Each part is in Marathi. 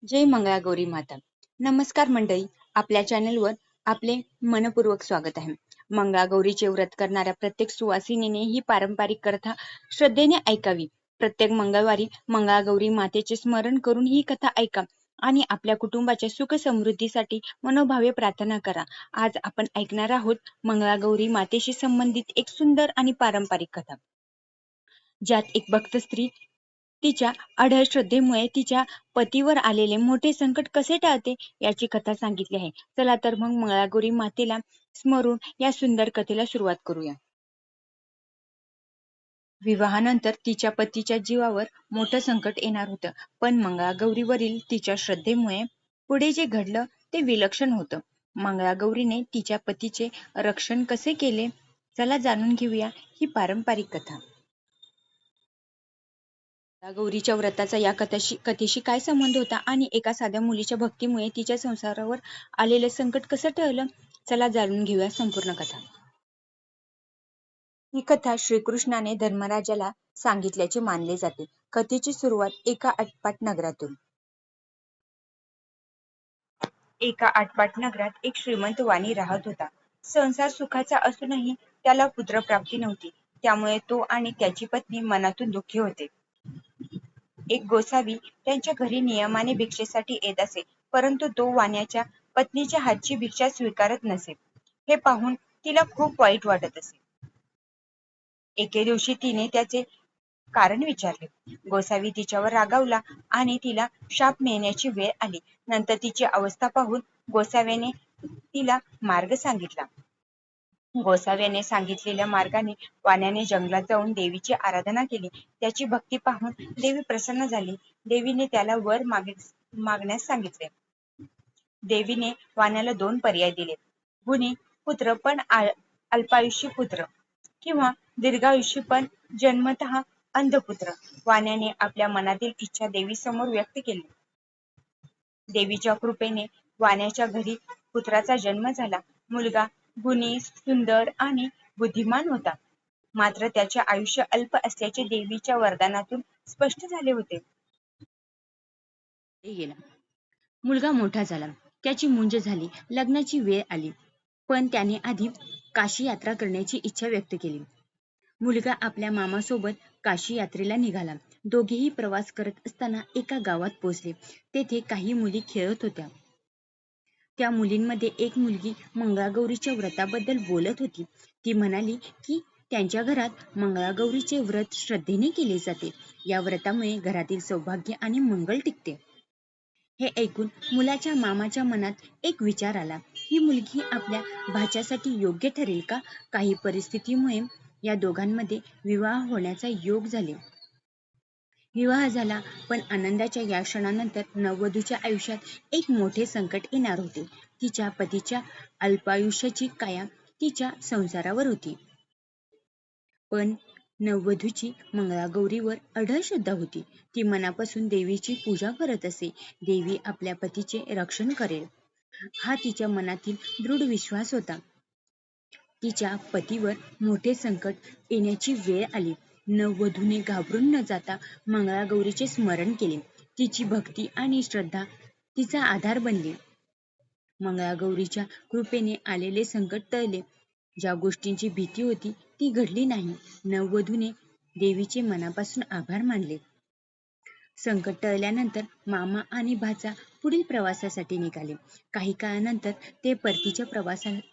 जय मंगळागौरी माता. नमस्कार मंडळी, आपल्या चॅनलवर आपले मनपूर्वक स्वागत आहे. मंगळागौरीचे व्रत करणाऱ्या प्रत्येक सुवासिनीने ही पारंपरिक कथा श्रद्धेने ऐकावी. प्रत्येक मंगळवारी मंगळागौरी मातेचे स्मरण करून ही कथा ऐका आणि आपल्या कुटुंबाच्या सुख समृद्धीसाठी मनोभावे प्रार्थना करा. आज आपण ऐकणार आहोत मंगळागौरी मातेशी संबंधित एक सुंदर आणि पारंपरिक कथा, ज्यात एक भक्त स्त्री तिच्या अढळ श्रद्धेमुळे तिच्या पतीवर आलेले मोठे संकट कसे टाळते याची कथा सांगितली आहे. चला तर मग मंगळागौरी मातेला स्मरून या सुंदर कथेला सुरुवात करूया. विवाहानंतर तिच्या पतीच्या जीवावर मोठं संकट येणार होतं, पण मंगळागौरीवरील तिच्या श्रद्धेमुळे पुढे जे घडलं ते विलक्षण होतं. मंगळागौरीने तिच्या पतीचे रक्षण कसे केले, चला जाणून घेऊया ही पारंपरिक कथा. गौरीच्या व्रताचा या कथेशी काय संबंध होता आणि एका साध्या मुलीच्या भक्तीमुळे तिच्या संसारावर आलेले संकट कसं टळलं, चला जाणून घेऊया संपूर्ण कथा. ही कथा श्रीकृष्णाने धर्मराजाला सांगितल्याचे मानले जाते. कथेची सुरुवात एका आटपाट नगरातून. एका आटपाट नगरात एक श्रीमंत वाणी राहत होता. संसार सुखाचा असूनही त्याला पुत्रप्राप्ती नव्हती. त्यामुळे तो आणि त्याची पत्नी मनातून दुःखी होते. एक गोसावी त्यांच्या घरी नियमाने भिक्षेसाठी येत असे, परंतु तो वाण्याच्या पत्नीच्या हातची भिक्षा स्वीकारत नसे. हे पाहून तिला खूप वाईट वाटत असे. एके दिवशी तिने त्याचे कारण विचारले. गोसावी तिच्यावर रागावला आणि तिला शाप मिळण्याची वेळ आली. नंतर तिची अवस्था पाहून गोसाव्याने तिला मार्ग सांगितला. गोसाव्याने सांगितलेल्या मार्गाने वाण्याने जंगलात जाऊन देवीची आराधना केली. त्याची भक्ती पाहून देवी प्रसन्न झाली. देवीने त्याला वर मागण्यास सांगितले. देवीने वाण्याला 2 पर्याय दिले. गुणी पुत्र पण अल्पायुषी पुत्र, किंवा दीर्घायुषी पण जन्मतः अंध पुत्र. वाण्याने आपल्या मनातील इच्छा देवीसमोर व्यक्त केली. देवीच्या कृपेने वाण्याच्या घरी पुत्राचा जन्म झाला. मुलगा गुणी, सुंदर आणि बुद्धिमान होता. मात्र त्याचे आयुष्य अल्प असल्याचे देवीच्या वरदानातून स्पष्ट झाले होते. मुलगा मोठा झाला, त्याची मुंज झाली, लग्नाची वेळ आली, पण त्याने आधी काशी यात्रा करण्याची इच्छा व्यक्त केली. मुलगा आपल्या मामासोबत काशी यात्रेला निघाला. दोघेही प्रवास करत असताना एका गावात पोहोचले. तेथे काही मुली खेळत होत्या. त्या मुलींमध्ये एक मुलगी मंगळागौरीच्या व्रताबद्दल बोलत होती. ती म्हणाली की त्यांच्या घरात मंगळागौरीचे व्रत श्रद्धेने केले जाते. या व्रतामुळे घरातील सौभाग्य आणि मंगल टिकते. हे ऐकून मुलाच्या मामाच्या मनात एक विचार आला. ही मुलगी आपल्या भाच्यासाठी योग्य ठरेल का? काही परिस्थितीमुळे या दोघांमध्ये विवाह होण्याचा योग झाले. विवाह झाला, पण आनंदाच्या या क्षणानंतर नववधूच्या आयुष्यात एक मोठे संकट येणार होते. तिच्या पतीच्या अल्पायुष्याची काया तिच्या संसारावर होती. पण नववधूची मंगळागौरीवर अढळ श्रद्धा होती. ती मनापासून देवीची पूजा करत असे. देवी आपल्या पतीचे रक्षण करेल, हा तिच्या मनातील दृढ विश्वास होता. तिच्या पतीवर मोठे संकट येण्याची वेळ आली. नववधूने घाबरून न जाता मंगळागौरीचे स्मरण केले. तिची भक्ती आणि श्रद्धा तिचा आधार बनली. मंगळागौरीच्या कृपेने आलेले संकट टळले. ज्या गोष्टींची भीती होती ती घडली नाही. नववधूने देवीचे मनापासून आभार मानले. संकट टळल्यानंतर मामा आणि भाचा पुढील प्रवासासाठी निघाले. काही काळानंतर ते परतीच्या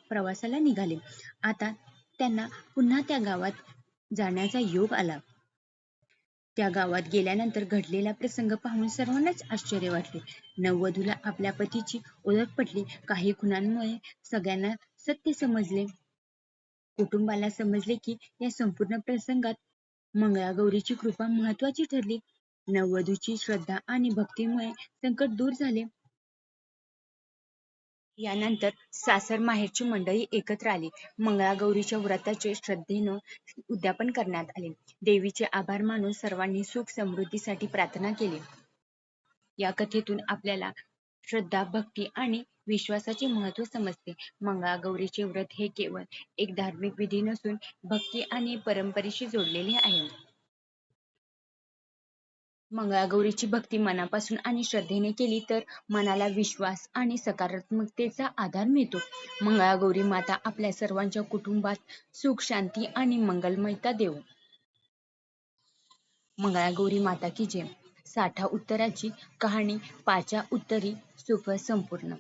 प्रवासाला निघाले. आता त्यांना पुन्हा त्या गावात जाण्याचा योग आला. त्या गावात गेल्यानंतर घडलेला प्रसंग पाहून सर्वांनाच आश्चर्य वाटले. नववधूला आपल्या पतीची ओळख पटली. काही खुणांमुळे सगळ्यांना सत्य समजले. कुटुंबाला समजले की या संपूर्ण प्रसंगात मंगळागौरीची कृपा महत्वाची ठरली. नववधूची श्रद्धा आणि भक्तीमुळे संकट दूर झाले. यानंतर सासर माहेरची मंडळी एकत्र आली. मंगळागौरीच्या व्रताचे श्रद्धेनं उद्यापन करण्यात आले. देवीचे आभार मानून सर्वांनी सुख समृद्धीसाठी प्रार्थना केली. या कथेतून आपल्याला श्रद्धा, भक्ती आणि विश्वासाचे महत्त्व समजते. मंगळागौरीचे व्रत हे केवळ एक धार्मिक विधी नसून भक्ती आणि परंपरेशी जोडलेले आहे. मंगळागौरीची भक्ती मनापासून आणि श्रद्धेने केली तर मनाला विश्वास आणि सकारात्मकतेचा आधार मिळतो. मंगळागौरी माता आपल्या सर्वांच्या कुटुंबात सुख शांती आणि मंगलमयता देवो. मंगळागौरी माता की जय. साठा उत्तराची कहाणी पाचा उत्तरी सुपर संपूर्ण.